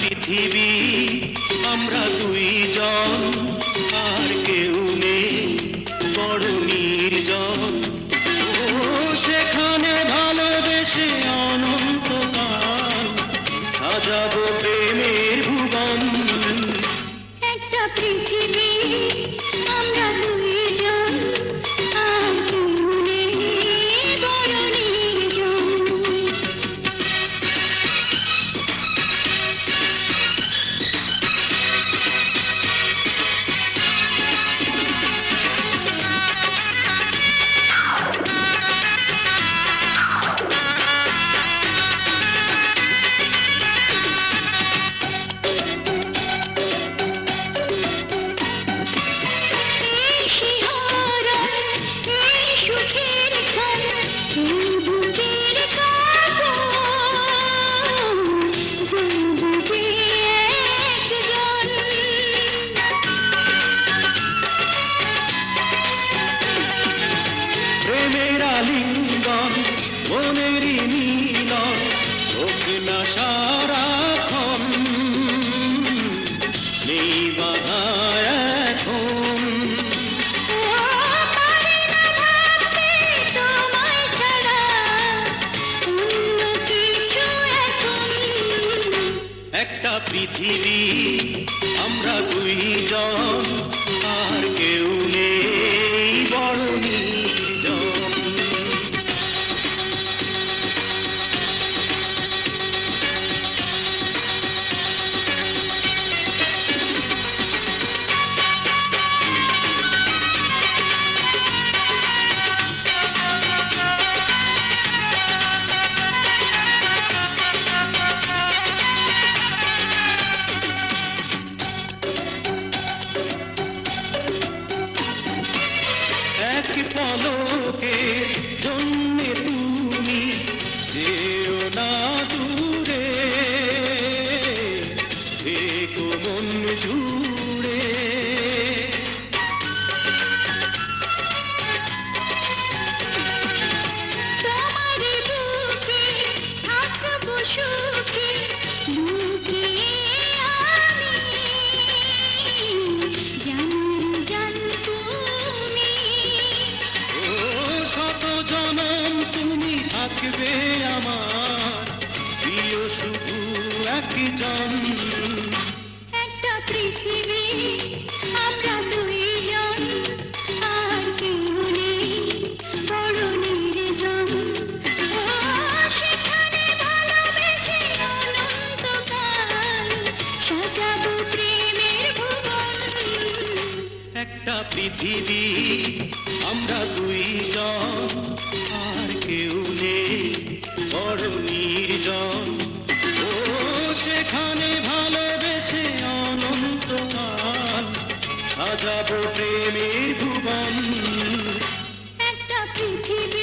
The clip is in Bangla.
পৃথিবী আমরা দুইজন, আর কেউ নেই বড় নির্জন। ও সেখানে ভালোবেসে অনন্তকাল সাজাবো প্রেমের ভুবন। একটা পৃথিবী আমরা দুইজন, আর কেউ নেই বড় নির্জন। প্রেমের আলিঙ্গন মনেরই মিলন হোক না সারাক্ষণ, নেই বাধা এখন। একটা পৃথিবী আমরা দুইজন, আর কেউ নেই বড় নির্জন। এক পলকের জন্যে তুমি যেও না দূরে, থেকো মন জুড়ে। তোমার বুকে থাকবো সুখে, লুকিয়ে আমি জানি জান তুমি। ও শত জনম তুমি থাকবে আমার প্রিয়, শুধু একজন। একটা পৃথিবী আমরা দুইজন, আর কেউ নেই বড় নির্জন। ও সেখানে ভালোবেসে অনন্তকাল সাজাবো প্রেমের ভুবন। একটা পৃথিবী আমরা দুইজন, আর কেউ নেই বড় নির্জন। ও সেখানে ভালোবেসে অনন্তকাল সাজাবো প্রেমের ভুবন। একটা পৃথিবী